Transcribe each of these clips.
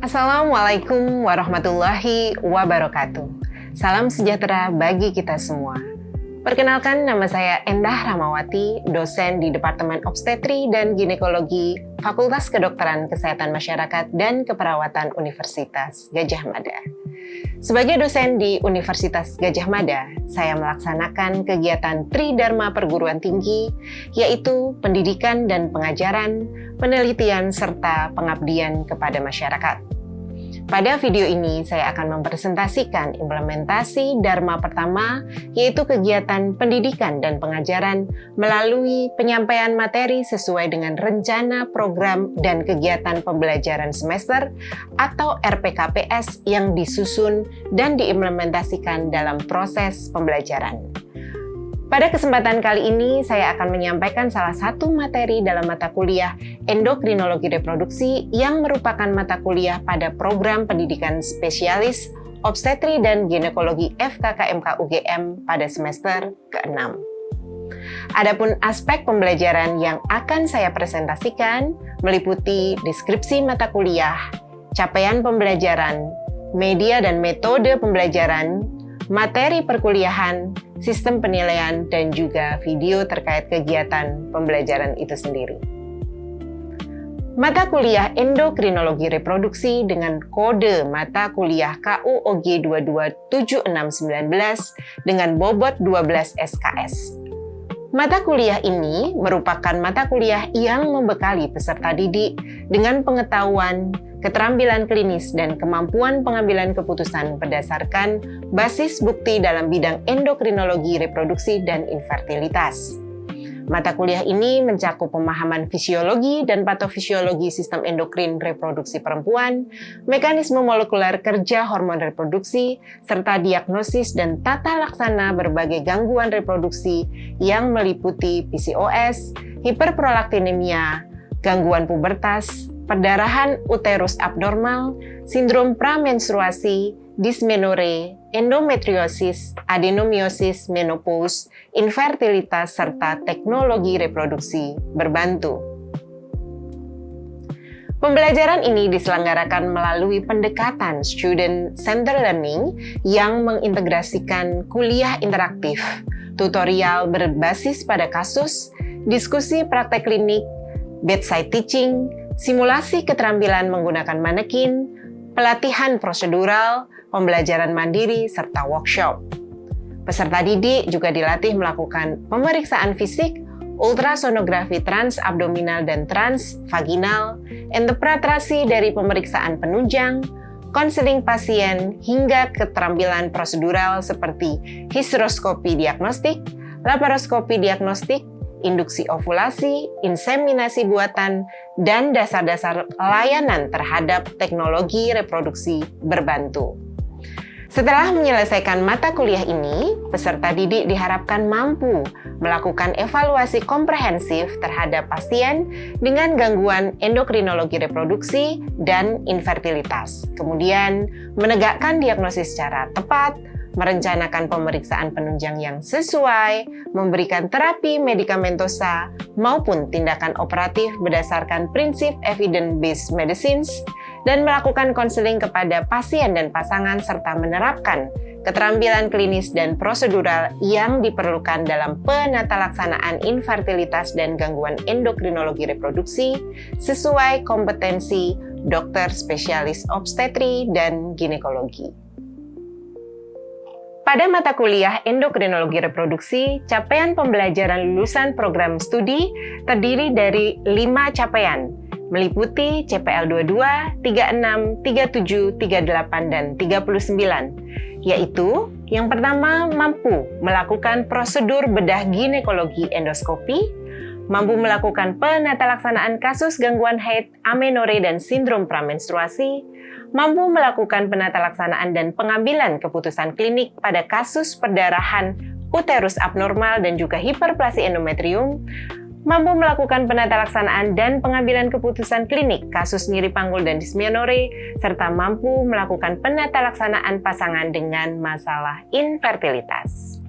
Assalamualaikum warahmatullahi wabarakatuh. Salam sejahtera bagi kita semua. Perkenalkan, nama saya Endah Ramawati, dosen di Departemen Obstetri dan Ginekologi Fakultas Kedokteran Kesehatan Masyarakat dan Keperawatan Universitas Gadjah Mada. Sebagai dosen di Universitas Gadjah Mada, saya melaksanakan kegiatan Tridharma Perguruan Tinggi, yaitu pendidikan dan pengajaran, penelitian, serta pengabdian kepada masyarakat. Pada video ini, saya akan mempresentasikan implementasi Dharma pertama, yaitu kegiatan pendidikan dan pengajaran melalui penyampaian materi sesuai dengan rencana program dan kegiatan pembelajaran semester atau RPKPS yang disusun dan diimplementasikan dalam proses pembelajaran. Pada kesempatan kali ini, saya akan menyampaikan salah satu materi dalam mata kuliah Endokrinologi Reproduksi yang merupakan mata kuliah pada program pendidikan spesialis Obstetri dan Ginekologi FKKMK UGM pada semester ke-6. Adapun aspek pembelajaran yang akan saya presentasikan meliputi deskripsi mata kuliah, capaian pembelajaran, media dan metode pembelajaran, materi perkuliahan, sistem penilaian, dan juga video terkait kegiatan pembelajaran itu sendiri. Mata kuliah Endokrinologi Reproduksi dengan kode mata kuliah KUOG 227619 dengan bobot 12 SKS. Mata kuliah ini merupakan mata kuliah yang membekali peserta didik dengan pengetahuan, keterampilan klinis, dan kemampuan pengambilan keputusan berdasarkan basis bukti dalam bidang endokrinologi reproduksi dan infertilitas. Mata kuliah ini mencakup pemahaman fisiologi dan patofisiologi sistem endokrin reproduksi perempuan, mekanisme molekuler kerja hormon reproduksi, serta diagnosis dan tata laksana berbagai gangguan reproduksi yang meliputi PCOS, hiperprolaktinemia, gangguan pubertas, perdarahan uterus abnormal, sindrom pramenstruasi, dismenore, endometriosis, adenomiosis, menopause, infertilitas, serta teknologi reproduksi berbantu. Pembelajaran ini diselenggarakan melalui pendekatan student-centered learning yang mengintegrasikan kuliah interaktif, tutorial berbasis pada kasus, diskusi praktek klinik, bedside teaching, simulasi keterampilan menggunakan manekin, pelatihan prosedural, pembelajaran mandiri, serta workshop. Peserta didik juga dilatih melakukan pemeriksaan fisik, ultrasonografi transabdominal dan transvaginal, interpretasi dari pemeriksaan penunjang, konseling pasien, hingga keterampilan prosedural seperti histeroskopi diagnostik, laparoskopi diagnostik, induksi ovulasi, inseminasi buatan, dan dasar-dasar layanan terhadap teknologi reproduksi berbantu. Setelah menyelesaikan mata kuliah ini, peserta didik diharapkan mampu melakukan evaluasi komprehensif terhadap pasien dengan gangguan endokrinologi reproduksi dan infertilitas. Kemudian, menegakkan diagnosis secara tepat, merencanakan pemeriksaan penunjang yang sesuai, memberikan terapi medikamentosa maupun tindakan operatif berdasarkan prinsip evidence-based medicines, dan melakukan konseling kepada pasien dan pasangan serta menerapkan keterampilan klinis dan prosedural yang diperlukan dalam penatalaksanaan infertilitas dan gangguan endokrinologi reproduksi sesuai kompetensi dokter spesialis obstetri dan ginekologi. Pada mata kuliah Endokrinologi Reproduksi, capaian pembelajaran lulusan program studi terdiri dari 5 capaian, meliputi CPL 22, 36, 37, 38, dan 39, yaitu yang pertama mampu melakukan prosedur bedah ginekologi endoskopi, mampu melakukan penatalaksanaan kasus gangguan haid, amenore, dan sindrom pramenstruasi, mampu melakukan penatalaksanaan dan pengambilan keputusan klinik pada kasus perdarahan uterus abnormal dan juga hiperplasi endometrium, mampu melakukan penatalaksanaan dan pengambilan keputusan klinik kasus nyeri panggul dan dismenore, serta mampu melakukan penatalaksanaan pasangan dengan masalah infertilitas.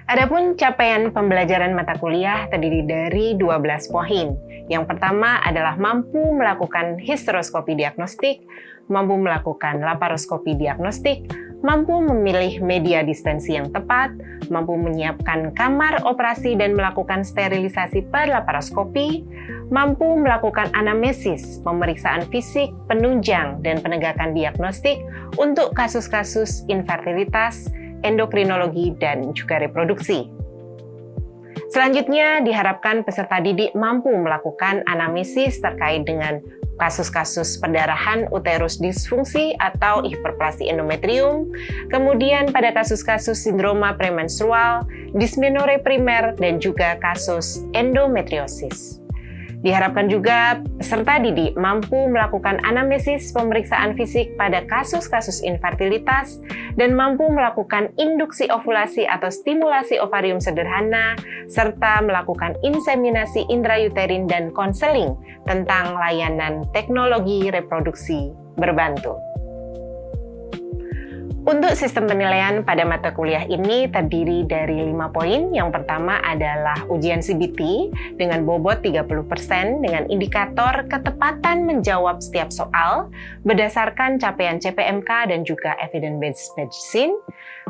Adapun capaian pembelajaran mata kuliah terdiri dari 12 poin. Yang pertama adalah mampu melakukan hysteroscopy diagnostik, mampu melakukan laparoskopi diagnostik, mampu memilih media distensi yang tepat, mampu menyiapkan kamar operasi dan melakukan sterilisasi per laparoskopi, mampu melakukan anamnesis, pemeriksaan fisik, penunjang, dan penegakan diagnostik untuk kasus-kasus infertilitas, endokrinologi, dan juga reproduksi. Selanjutnya, diharapkan peserta didik mampu melakukan anamnesis terkait dengan kasus-kasus perdarahan uterus disfungsi atau hiperplasi endometrium, kemudian pada kasus-kasus sindroma premenstrual, dismenore primer, dan juga kasus endometriosis. Diharapkan juga peserta didik mampu melakukan anamnesis pemeriksaan fisik pada kasus-kasus infertilitas dan mampu melakukan induksi ovulasi atau stimulasi ovarium sederhana, serta melakukan inseminasi intrauterin dan konseling tentang layanan teknologi reproduksi berbantu. Untuk sistem penilaian pada mata kuliah ini terdiri dari 5 poin. Yang pertama adalah ujian CBT dengan bobot 30% dengan indikator ketepatan menjawab setiap soal berdasarkan capaian CPMK dan juga Evidence-Based Medicine.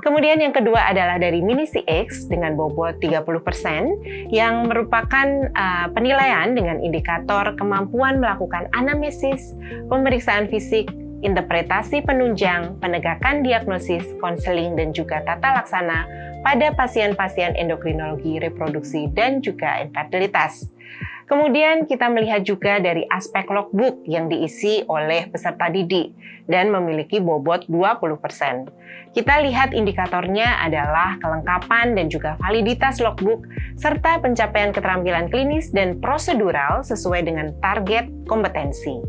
Kemudian yang kedua adalah dari mini CX dengan bobot 30% yang merupakan penilaian dengan indikator kemampuan melakukan anamnesis, pemeriksaan fisik, interpretasi penunjang, penegakan diagnosis, konseling, dan juga tata laksana pada pasien-pasien endokrinologi, reproduksi, dan juga infertilitas. Kemudian kita melihat juga dari aspek logbook yang diisi oleh peserta didik dan memiliki bobot 20%. Kita lihat indikatornya adalah kelengkapan dan juga validitas logbook serta pencapaian keterampilan klinis dan prosedural sesuai dengan target kompetensi.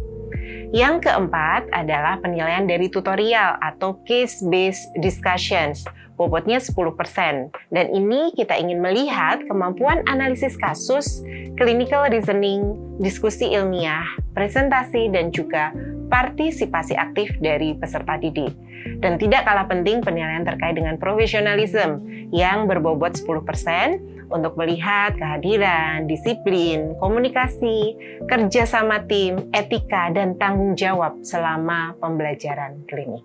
Yang keempat adalah penilaian dari tutorial atau case-based discussions, bobotnya 10%. Dan ini kita ingin melihat kemampuan analisis kasus, clinical reasoning, diskusi ilmiah, presentasi, dan juga partisipasi aktif dari peserta didik. Dan tidak kalah penting penilaian terkait dengan profesionalism yang berbobot 10% untuk melihat kehadiran, disiplin, komunikasi, kerja sama tim, etika, dan tanggung jawab selama pembelajaran klinik.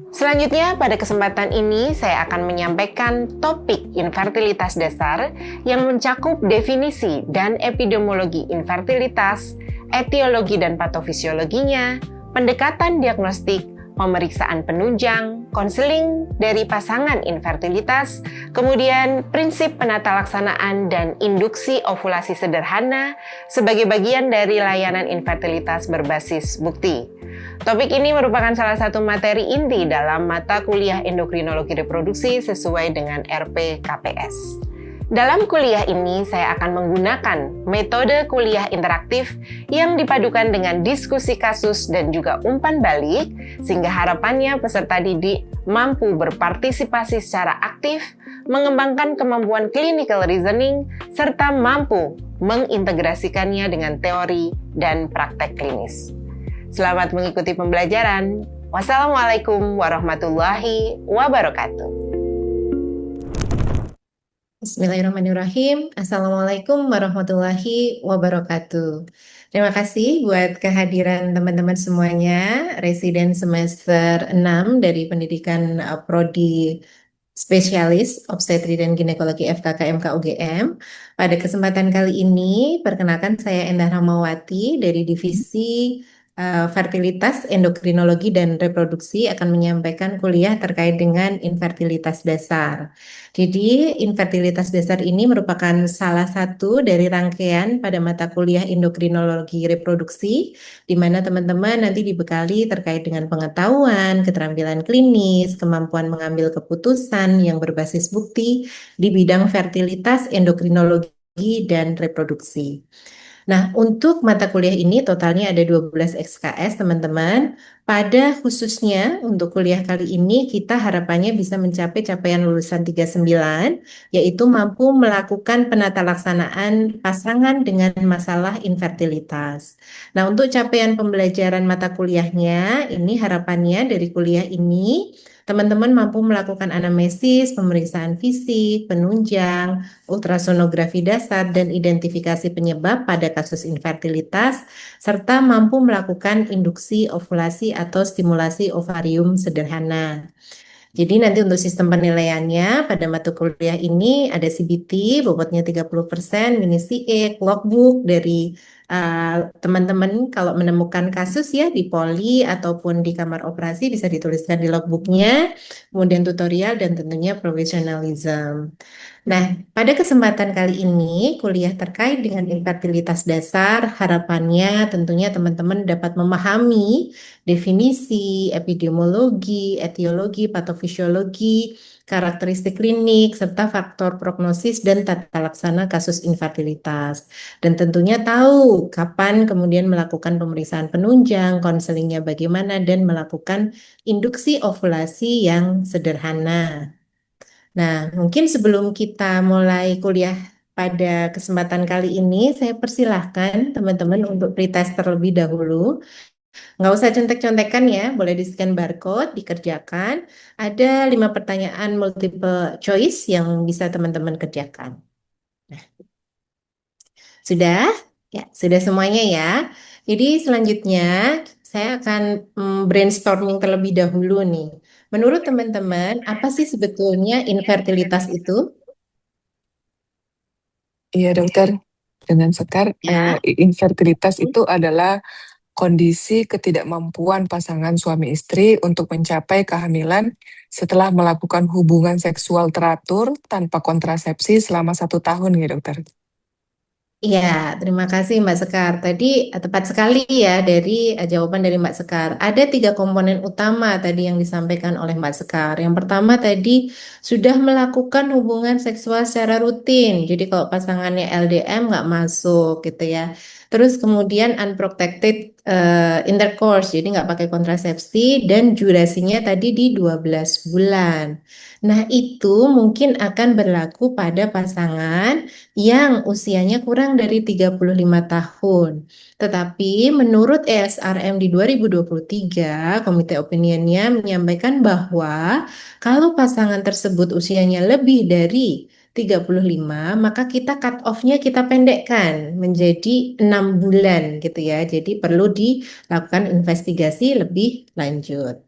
Selanjutnya, pada kesempatan ini saya akan menyampaikan topik infertilitas dasar yang mencakup definisi dan epidemiologi infertilitas, etiologi dan patofisiologinya, pendekatan diagnostik, pemeriksaan penunjang, konseling dari pasangan infertilitas, kemudian prinsip penata laksanaan dan induksi ovulasi sederhana sebagai bagian dari layanan infertilitas berbasis bukti. Topik ini merupakan salah satu materi inti dalam mata kuliah endokrinologi reproduksi sesuai dengan RPKPS. Dalam kuliah ini, saya akan menggunakan metode kuliah interaktif yang dipadukan dengan diskusi kasus dan juga umpan balik, sehingga harapannya peserta didik mampu berpartisipasi secara aktif, mengembangkan kemampuan clinical reasoning, serta mampu mengintegrasikannya dengan teori dan praktek klinis. Selamat mengikuti pembelajaran. Wassalamualaikum warahmatullahi wabarakatuh. Bismillahirrahmanirrahim. Assalamualaikum warahmatullahi wabarakatuh. Terima kasih buat kehadiran teman-teman semuanya, residen semester 6 dari pendidikan Prodi Spesialis Obstetri dan Ginekologi FKKMK UGM. Pada kesempatan kali ini, perkenalkan saya Endah Ramawati dari Divisi Fertilitas, Endokrinologi, dan Reproduksi akan menyampaikan kuliah terkait dengan infertilitas dasar. Jadi, infertilitas dasar ini merupakan salah satu dari rangkaian pada mata kuliah endokrinologi reproduksi, di mana teman-teman nanti dibekali terkait dengan pengetahuan, keterampilan klinis, kemampuan mengambil keputusan yang berbasis bukti di bidang fertilitas, endokrinologi, dan reproduksi. Nah, untuk mata kuliah ini totalnya ada 12 SKS, teman-teman. Pada khususnya untuk kuliah kali ini kita harapannya bisa mencapai capaian lulusan 39, yaitu mampu melakukan penata laksanaan pasangan dengan masalah infertilitas. Nah, untuk capaian pembelajaran mata kuliahnya, ini harapannya dari kuliah ini teman-teman mampu melakukan anamnesis, pemeriksaan fisik, penunjang, ultrasonografi dasar, dan identifikasi penyebab pada kasus infertilitas, serta mampu melakukan induksi ovulasi atau stimulasi ovarium sederhana. Jadi nanti untuk sistem penilaiannya pada mata kuliah ini ada CBT bobotnya 30%, mini CA, logbook dari teman-teman kalau menemukan kasus ya di poli ataupun di kamar operasi bisa dituliskan di logbooknya, kemudian tutorial dan tentunya professionalism. Nah, pada kesempatan kali ini, kuliah terkait dengan infertilitas dasar, harapannya tentunya teman-teman dapat memahami definisi, epidemiologi, etiologi, patofisiologi, karakteristik klinik, serta faktor prognosis dan tata laksana kasus infertilitas. Dan tentunya tahu kapan kemudian melakukan pemeriksaan penunjang, konselingnya bagaimana, dan melakukan induksi ovulasi yang sederhana. Nah, mungkin sebelum kita mulai kuliah pada kesempatan kali ini, saya persilahkan teman-teman untuk pretest terlebih dahulu. Nggak usah contek-contekan ya, boleh di-scan barcode, dikerjakan. Ada 5 pertanyaan multiple choice yang bisa teman-teman kerjakan. Sudah? Ya, sudah semuanya ya. Jadi selanjutnya saya akan brainstorming terlebih dahulu nih. Menurut teman-teman, apa sih sebetulnya infertilitas itu? Iya dokter, dengan Sekar, Ya. infertilitas itu adalah kondisi ketidakmampuan pasangan suami istri untuk mencapai kehamilan setelah melakukan hubungan seksual teratur tanpa kontrasepsi selama 1 tahun ya dokter. Iya, terima kasih Mbak Sekar. Tadi tepat sekali ya dari jawaban dari Mbak Sekar. Ada 3 komponen utama tadi yang disampaikan oleh Mbak Sekar. Yang pertama tadi sudah melakukan hubungan seksual secara rutin. Jadi kalau pasangannya LDM nggak masuk gitu ya. Terus kemudian unprotected intercourse, jadi nggak pakai kontrasepsi dan durasinya tadi di 12 bulan. Nah, itu mungkin akan berlaku pada pasangan yang usianya kurang dari 35 tahun. Tetapi menurut ESRM di 2023, Komite Opinionnya menyampaikan bahwa kalau pasangan tersebut usianya lebih dari 35, maka kita cut off-nya kita pendekkan menjadi 6 bulan gitu ya. Jadi perlu dilakukan investigasi lebih lanjut.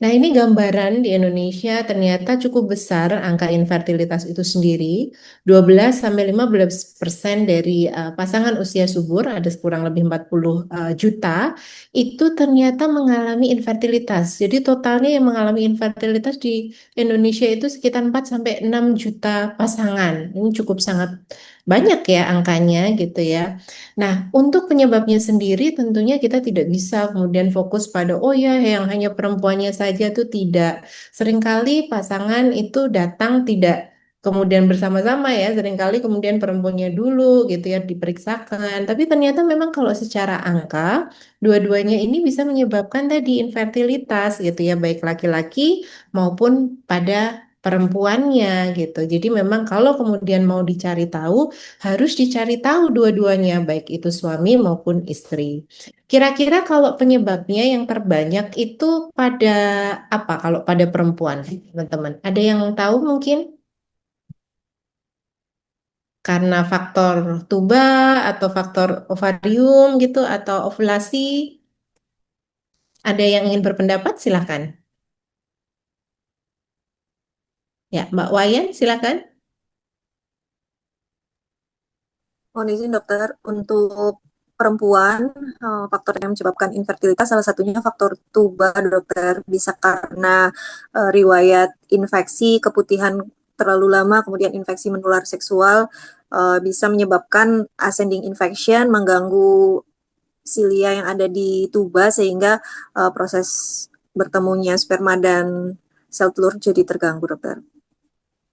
Nah, ini gambaran di Indonesia ternyata cukup besar angka infertilitas itu sendiri. 12 sampai 15% dari pasangan usia subur, ada kurang lebih 40 juta, itu ternyata mengalami infertilitas. Jadi totalnya yang mengalami infertilitas di Indonesia itu sekitar 4 sampai 6 juta pasangan. Ini cukup sangat banyak ya angkanya gitu ya. Nah, untuk penyebabnya sendiri tentunya kita tidak bisa kemudian fokus pada oh ya yang hanya perempuannya saja tuh tidak. Seringkali pasangan itu datang tidak kemudian bersama-sama ya, seringkali kemudian perempuannya dulu gitu ya diperiksakan. Tapi ternyata memang kalau secara angka dua-duanya ini bisa menyebabkan tadi infertilitas gitu ya, baik laki-laki maupun pada perempuannya gitu. Jadi memang kalau kemudian mau dicari tahu harus dicari tahu dua-duanya, baik itu suami maupun istri. Kira-kira kalau penyebabnya yang terbanyak itu pada apa kalau pada perempuan, teman-teman? Ada yang tahu mungkin? Karena faktor tuba atau faktor ovarium gitu atau ovulasi? Ada yang ingin berpendapat? Silakan. Ya, Mbak Wayan, silakan. Mohon izin dokter, untuk perempuan, faktor yang menyebabkan infertilitas salah satunya faktor tuba dokter. Bisa karena riwayat infeksi, keputihan terlalu lama, kemudian infeksi menular seksual, bisa menyebabkan ascending infection, mengganggu silia yang ada di tuba sehingga proses bertemunya sperma dan sel telur jadi terganggu dokter.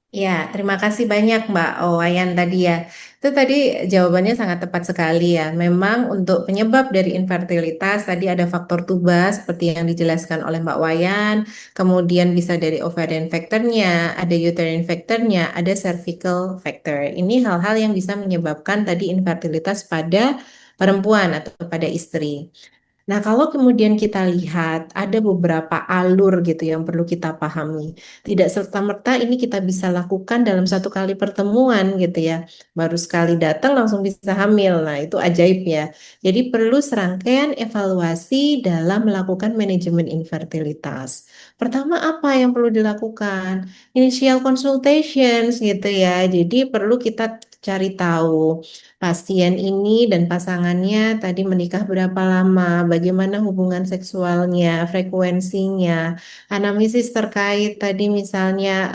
Ya, terima kasih banyak Mbak Wayan tadi ya. Itu tadi jawabannya sangat tepat sekali ya. Memang untuk penyebab dari infertilitas tadi ada faktor tuba seperti yang dijelaskan oleh Mbak Wayan, kemudian bisa dari ovarian factornya, ada uterine factornya, ada cervical factor. Ini hal-hal yang bisa menyebabkan tadi infertilitas pada perempuan atau pada istri. Nah, kalau kemudian kita lihat ada beberapa alur gitu yang perlu kita pahami. Tidak serta-merta ini kita bisa lakukan dalam satu kali pertemuan gitu ya. Baru sekali datang langsung bisa hamil. Nah, itu ajaib ya. Jadi perlu serangkaian evaluasi dalam melakukan manajemen infertilitas. Pertama apa yang perlu dilakukan? Initial consultations gitu ya. Jadi perlu kita cari tahu pasien ini dan pasangannya tadi menikah berapa lama, bagaimana hubungan seksualnya, frekuensinya, anamnesis terkait tadi misalnya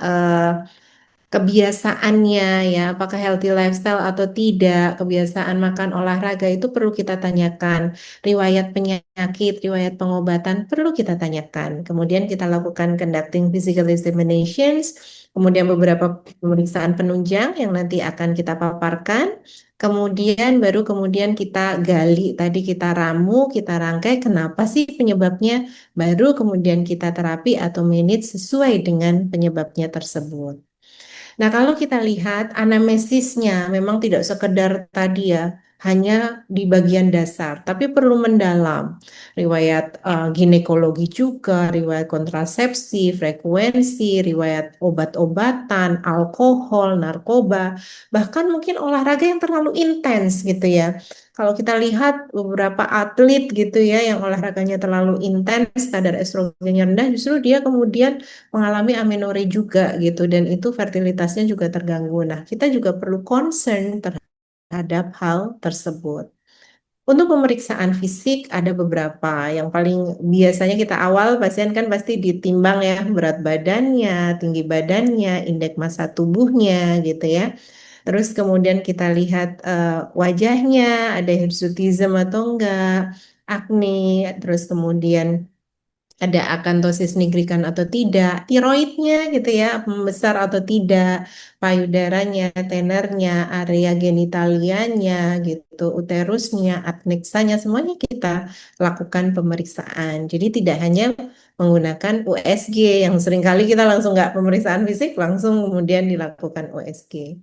kebiasaannya ya, apakah healthy lifestyle atau tidak, kebiasaan makan olahraga itu perlu kita tanyakan, riwayat penyakit, riwayat pengobatan perlu kita tanyakan. Kemudian kita lakukan conducting physical examinations, kemudian beberapa pemeriksaan penunjang yang nanti akan kita paparkan. Kemudian baru kemudian kita gali tadi kita ramu, kita rangkai kenapa sih penyebabnya, baru kemudian kita terapi atau manage sesuai dengan penyebabnya tersebut. Nah, kalau kita lihat anamnesisnya memang tidak sekedar tadi ya, hanya di bagian dasar, tapi perlu mendalam. Riwayat ginekologi juga, riwayat kontrasepsi, frekuensi, riwayat obat-obatan, alkohol, narkoba, bahkan mungkin olahraga yang terlalu intens gitu ya. Kalau kita lihat beberapa atlet gitu ya yang olahraganya terlalu intens, kadar estrogennya rendah, justru dia kemudian mengalami amenorrhea juga gitu dan itu fertilitasnya juga terganggu. Nah, kita juga perlu concern terhadap hal tersebut. Untuk pemeriksaan fisik ada beberapa. Yang paling biasanya kita awal pasien kan pasti ditimbang ya berat badannya, tinggi badannya, indeks massa tubuhnya gitu ya. Terus kemudian kita lihat wajahnya, ada hirsutism atau enggak, akne, terus kemudian ada akantosis nigricans atau tidak, tiroidnya gitu ya, membesar atau tidak, payudaranya, tenernya, area genitalianya gitu, uterusnya, adneksanya, semuanya kita lakukan pemeriksaan. Jadi tidak hanya menggunakan USG yang seringkali kita langsung nggak pemeriksaan fisik, langsung kemudian dilakukan USG.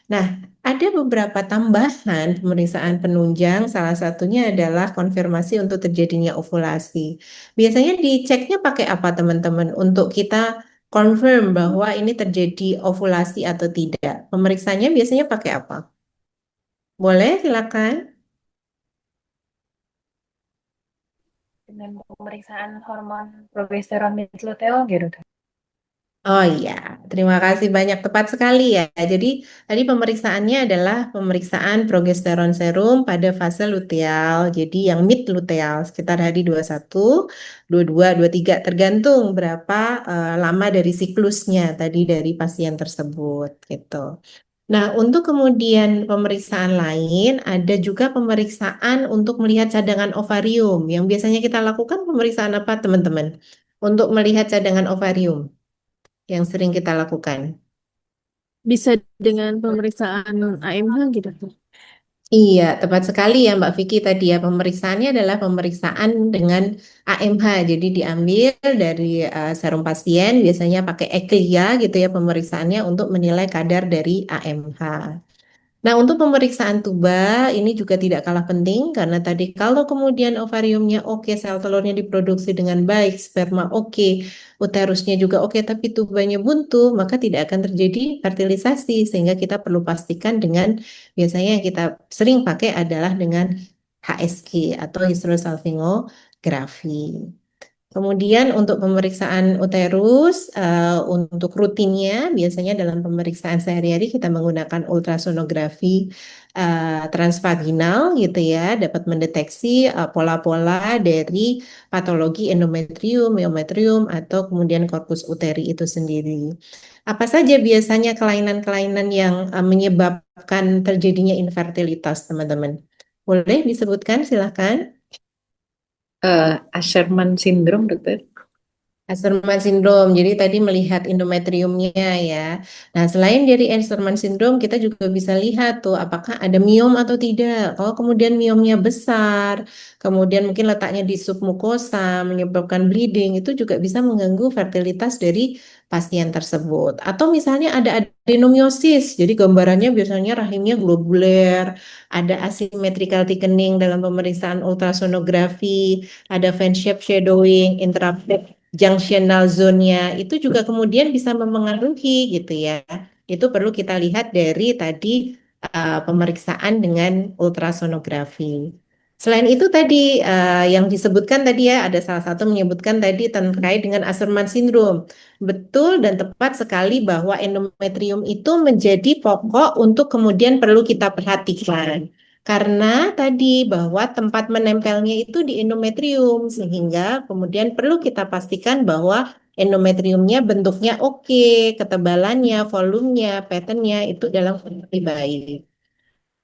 Nah, ada beberapa tambahan pemeriksaan penunjang, salah satunya adalah konfirmasi untuk terjadinya ovulasi. Biasanya diceknya pakai apa teman-teman untuk kita confirm bahwa ini terjadi ovulasi atau tidak? Pemeriksaannya biasanya pakai apa? Boleh, silakan. Dengan pemeriksaan hormon progesteron dan luteal gitu. Oh iya, terima kasih banyak. Tepat sekali ya. Jadi tadi pemeriksaannya adalah pemeriksaan progesteron serum pada fase luteal. Jadi yang mid luteal sekitar hari 21, 22, 23 tergantung berapa lama dari siklusnya tadi dari pasien tersebut gitu. Nah, untuk kemudian pemeriksaan lain ada juga pemeriksaan untuk melihat cadangan ovarium. Yang biasanya kita lakukan pemeriksaan apa, teman-teman? Untuk melihat cadangan ovarium yang sering kita lakukan. Bisa dengan pemeriksaan AMH gitu. Iya, tepat sekali ya Mbak Vicky tadi ya. Pemeriksaannya adalah pemeriksaan dengan AMH. Jadi diambil dari serum pasien, biasanya pakai ECLIA gitu ya pemeriksaannya untuk menilai kadar dari AMH. Nah, untuk pemeriksaan tuba ini juga tidak kalah penting karena tadi kalau kemudian ovariumnya oke, sel telurnya diproduksi dengan baik, sperma oke, uterusnya juga oke, tapi tubanya buntu, maka tidak akan terjadi fertilisasi sehingga kita perlu pastikan dengan biasanya yang kita sering pakai adalah dengan HSG atau hysterosalpingografi. Kemudian untuk pemeriksaan uterus, untuk rutinnya biasanya dalam pemeriksaan sehari-hari kita menggunakan ultrasonografi transvaginal gitu ya, dapat mendeteksi pola-pola dari patologi endometrium, myometrium, atau kemudian korpus uteri itu sendiri. Apa saja biasanya kelainan-kelainan yang menyebabkan terjadinya infertilitas, teman-teman? Boleh disebutkan, silakan. Asherman syndrome, dokter. Asherman syndrome. Jadi tadi melihat endometriumnya ya. Nah, selain dari Asherman syndrome, kita juga bisa lihat tuh apakah ada miom atau tidak. Kalau kemudian miomnya besar, kemudian mungkin letaknya di submukosa, menyebabkan bleeding, itu juga bisa mengganggu fertilitas dari pasien tersebut. Atau misalnya ada adenomiosis, jadi gambarannya biasanya rahimnya globuler, ada asymmetrical thickening dalam pemeriksaan ultrasonografi, ada fan shape shadowing, interrupted junctional zone-nya itu juga kemudian bisa memengaruhi gitu ya. Itu perlu kita lihat dari tadi pemeriksaan dengan ultrasonografi. Selain itu tadi yang disebutkan tadi ya, ada salah satu menyebutkan tadi terkait dengan Asherman syndrome. Betul dan tepat sekali bahwa endometrium itu menjadi pokok untuk kemudian perlu kita perhatikan. Karena tadi bahwa tempat menempelnya itu di endometrium, sehingga kemudian perlu kita pastikan bahwa endometriumnya bentuknya oke, ketebalannya, volumenya, patternnya itu dalam kondisi baik.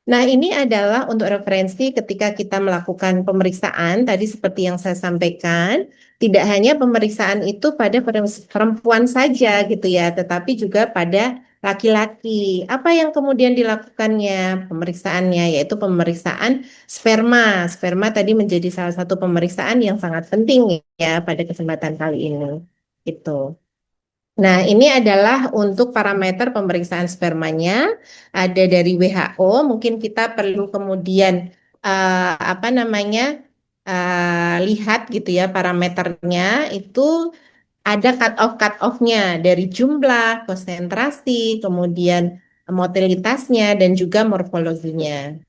Nah, ini adalah untuk referensi ketika kita melakukan pemeriksaan, tadi seperti yang saya sampaikan, tidak hanya pemeriksaan itu pada perempuan saja gitu ya, tetapi juga pada laki-laki. Apa yang kemudian dilakukannya pemeriksaannya, yaitu pemeriksaan sperma. Sperma tadi menjadi salah satu pemeriksaan yang sangat penting ya pada kesempatan kali ini. Itu. Nah, ini adalah untuk parameter pemeriksaan spermanya. Ada dari WHO. Mungkin kita perlu kemudian apa namanya lihat gitu ya parameternya itu ada cut off-nya dari jumlah, konsentrasi, kemudian motilitasnya dan juga morfologinya.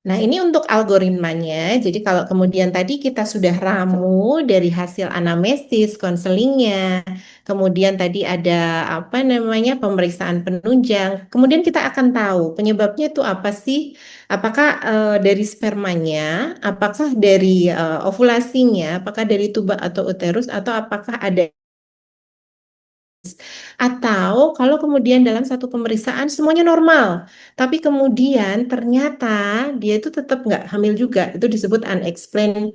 Nah, ini untuk algoritmanya. Jadi kalau kemudian tadi kita sudah ramu dari hasil anamnesis, konselingnya, kemudian tadi ada apa namanya pemeriksaan penunjang, kemudian kita akan tahu penyebabnya itu apa sih? Apakah dari spermanya, apakah dari ovulasinya, apakah dari tuba atau uterus, atau apakah ada atau kalau kemudian dalam satu pemeriksaan semuanya normal, tapi kemudian ternyata dia itu tetap nggak hamil juga, itu disebut unexplained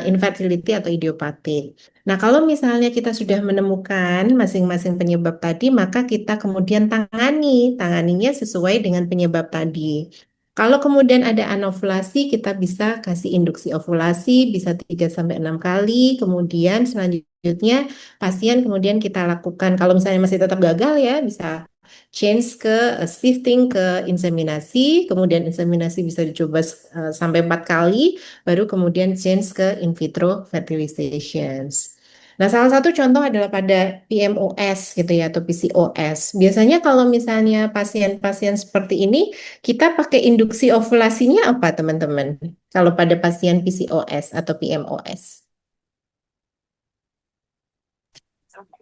infertility atau idiopatik. Nah, kalau misalnya kita sudah menemukan masing-masing penyebab tadi, maka kita kemudian tanganinya sesuai dengan penyebab tadi. Kalau kemudian ada anovulasi, kita bisa kasih induksi ovulasi, bisa 3 sampai 6 kali, kemudian selanjutnya pasien kemudian kita lakukan kalau misalnya masih tetap gagal ya bisa change ke shifting ke inseminasi, kemudian inseminasi bisa dicoba sampai 4 kali, baru kemudian change ke in vitro fertilizations. Nah, salah satu contoh adalah pada PMOS gitu ya atau PCOS. Biasanya kalau misalnya pasien-pasien seperti ini kita pakai induksi ovulasinya apa teman-teman? Kalau pada pasien PCOS atau PMOS?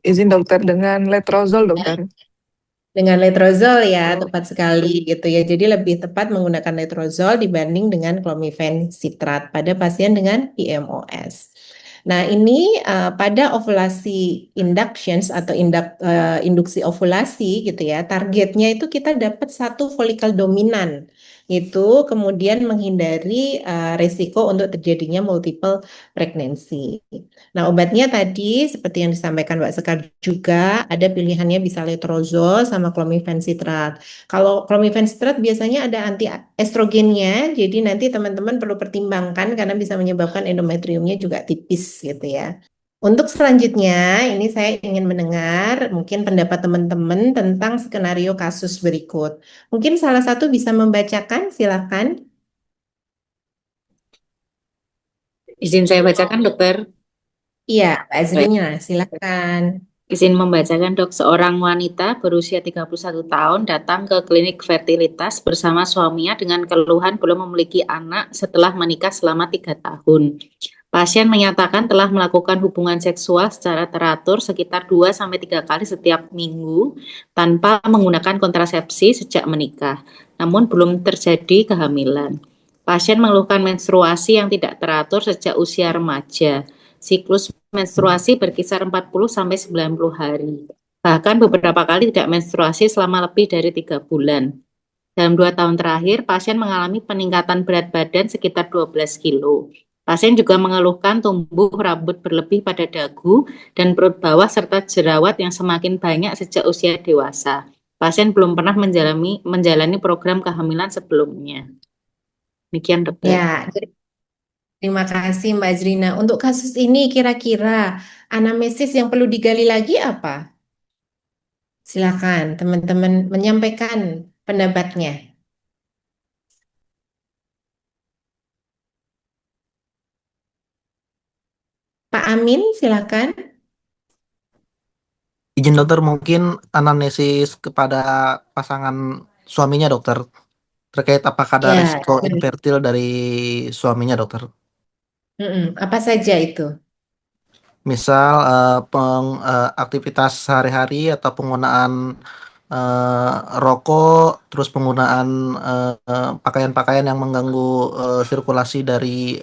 Izin dokter dengan letrozol dokter. Dengan letrozol ya, tepat sekali gitu ya. Jadi lebih tepat menggunakan letrozol dibanding dengan clomiphene citrat pada pasien dengan PMOS. Nah, ini pada ovulasi inductions atau induksi ovulasi gitu ya, targetnya itu kita dapat satu folikel dominan. Itu kemudian menghindari resiko untuk terjadinya multiple pregnancy. Nah, obatnya tadi seperti yang disampaikan Mbak Sekar juga ada pilihannya bisa letrozol sama clomiphene citrat. Kalau clomiphene citrat biasanya ada anti estrogennya, jadi nanti teman-teman perlu pertimbangkan karena bisa menyebabkan endometriumnya juga tipis gitu ya. Untuk selanjutnya, ini saya ingin mendengar mungkin pendapat teman-teman tentang skenario kasus berikut. Mungkin salah satu bisa membacakan, silakan. Izin saya bacakan, dokter. Iya, Mbak Baik. Azrina, silakan. Izin membacakan, dok. Seorang wanita berusia 31 tahun datang ke klinik fertilitas bersama suaminya dengan keluhan belum memiliki anak setelah menikah selama 3 tahun. Pasien menyatakan telah melakukan hubungan seksual secara teratur sekitar 2-3 kali setiap minggu tanpa menggunakan kontrasepsi sejak menikah, namun belum terjadi kehamilan. Pasien mengeluhkan menstruasi yang tidak teratur sejak usia remaja. Siklus menstruasi berkisar 40-90 hari. Bahkan beberapa kali tidak menstruasi selama lebih dari 3 bulan. Dalam 2 tahun terakhir, pasien mengalami peningkatan berat badan sekitar 12 kilo. Pasien juga mengeluhkan tumbuh rambut berlebih pada dagu dan perut bawah serta jerawat yang semakin banyak sejak usia dewasa. Pasien belum pernah menjalani program kehamilan sebelumnya. Demikian, dokter. Ya, terima kasih Mbak Zrina. Untuk kasus ini kira-kira anamnesis yang perlu digali lagi apa? Silakan teman-teman menyampaikan pendapatnya. Pak Amin, silakan. Izin dokter, mungkin anamnesis kepada pasangan suaminya dokter, terkait apakah ada Ya, risiko infertil dari suaminya dokter. apa saja itu? Misal aktivitas sehari-hari atau penggunaan eh, rokok, terus penggunaan pakaian-pakaian yang mengganggu sirkulasi dari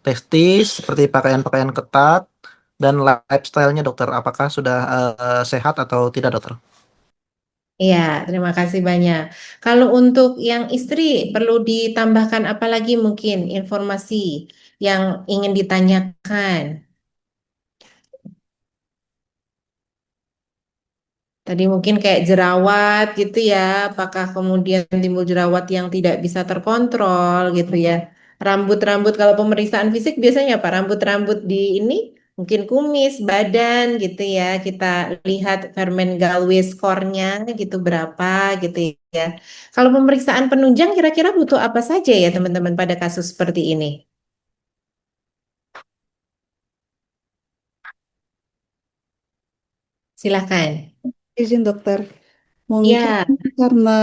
testis, seperti pakaian-pakaian ketat, dan lifestyle-nya dokter, apakah sudah sehat atau tidak dokter? Iya, terima kasih banyak. Kalau untuk yang istri perlu ditambahkan apa lagi mungkin informasi yang ingin ditanyakan? Tadi mungkin kayak jerawat gitu ya, apakah kemudian timbul jerawat yang tidak bisa terkontrol gitu ya. Rambut-rambut kalau pemeriksaan fisik biasanya apa? Rambut-rambut di ini mungkin kumis, badan gitu ya. Kita lihat Fermen Galway skornya gitu berapa gitu ya. Kalau pemeriksaan penunjang kira-kira butuh apa saja ya teman-teman pada kasus seperti ini? Silakan. Izin dokter, mungkin Ya. karena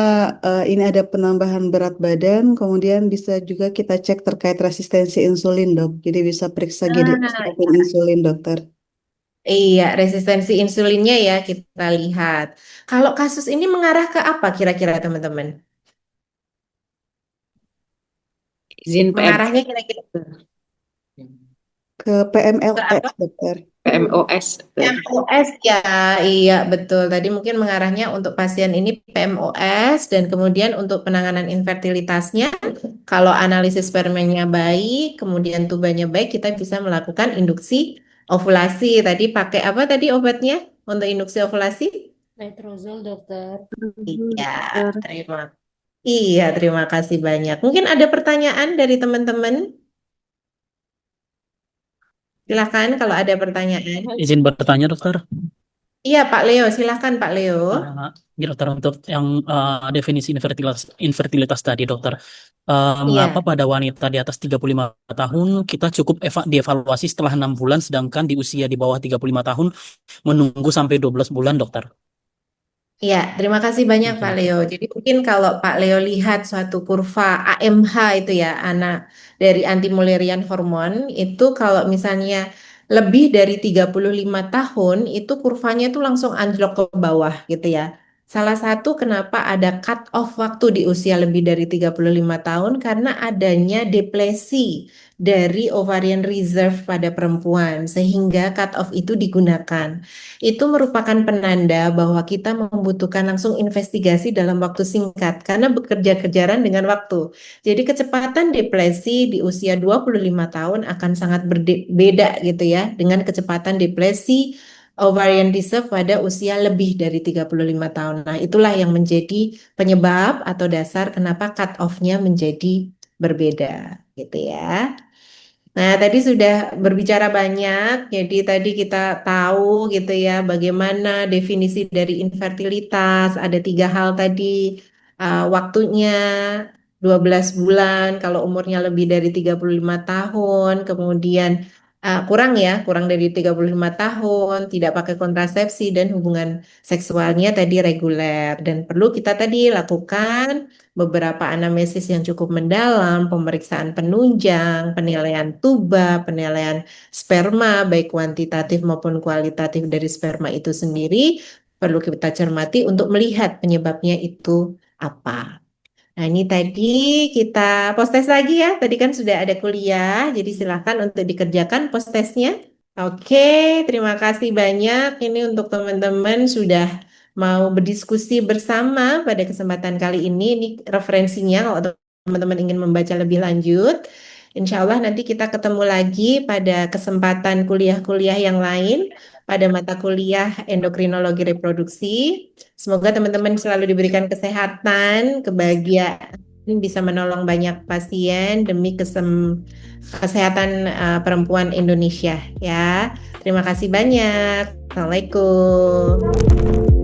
ini ada penambahan berat badan, kemudian bisa juga kita cek terkait resistensi insulin dok. Jadi bisa periksa GDS Nah, maupun insulin dokter. iya, resistensi insulinnya ya kita lihat. Kalau kasus ini mengarah ke apa kira-kira teman-teman? Izin Mengarahnya kira-kira Ke ke PMLS apa? dokter. PMOS. PMOS ya, iya betul. Tadi mungkin mengarahnya untuk pasien ini PMOS dan kemudian untuk penanganan infertilitasnya, kalau analisis spermanya baik, kemudian tubanya baik, kita bisa melakukan induksi ovulasi. Tadi pakai apa tadi obatnya untuk induksi ovulasi? Letrozol, dokter. Iya, Dokter. terima kasih banyak. Mungkin ada pertanyaan dari teman-teman? Silakan kalau ada pertanyaan. Izin bertanya, dokter. Iya, Pak Leo, silakan Pak Leo. Ya, dokter, untuk yang definisi infertilitas tadi, dokter. Iya. Mengapa pada wanita di atas 35 tahun kita cukup dievaluasi setelah 6 bulan, sedangkan di usia di bawah 35 tahun menunggu sampai 12 bulan, dokter? Iya, terima kasih banyak Pak Leo. Jadi mungkin kalau Pak Leo lihat suatu kurva AMH itu ya, anak dari anti Mullerian hormon, itu kalau misalnya lebih dari 35 tahun, itu kurvanya itu langsung anjlok ke bawah gitu ya. Salah satu kenapa ada cut off waktu di usia lebih dari 35 tahun, karena adanya deplesi dari ovarian reserve pada perempuan, sehingga cut off itu digunakan. Itu merupakan penanda bahwa kita membutuhkan langsung investigasi dalam waktu singkat karena bekerja-kejaran dengan waktu. Jadi kecepatan depresi di usia 25 tahun akan sangat berbeda gitu ya dengan kecepatan depresi ovarian reserve pada usia lebih dari 35 tahun. Nah, itulah yang menjadi penyebab atau dasar kenapa cut off-nya menjadi berbeda gitu ya. Nah, tadi sudah berbicara banyak, jadi tadi kita tahu gitu ya bagaimana definisi dari infertilitas, ada 3 hal tadi, waktunya 12 bulan, kalau umurnya lebih dari 35 tahun, kemudian kurang dari 35 tahun, tidak pakai kontrasepsi, dan hubungan seksualnya tadi reguler. Dan perlu kita tadi lakukan beberapa anamnesis yang cukup mendalam, pemeriksaan penunjang, penilaian tuba, penilaian sperma, baik kuantitatif maupun kualitatif dari sperma itu sendiri, perlu kita cermati untuk melihat penyebabnya itu apa. Nah, ini tadi kita post test lagi ya. Tadi kan sudah ada kuliah, jadi silakan untuk dikerjakan post testnya. Oke, terima kasih banyak. Ini untuk teman-teman sudah mau berdiskusi bersama pada kesempatan kali ini. Ini referensinya kalau teman-teman ingin membaca lebih lanjut. Insya Allah nanti kita ketemu lagi pada kesempatan kuliah-kuliah yang lain pada mata kuliah endokrinologi reproduksi. Semoga teman-teman selalu diberikan kesehatan, kebahagiaan, bisa menolong banyak pasien demi kesehatan perempuan Indonesia ya. Terima kasih banyak. Assalamualaikum.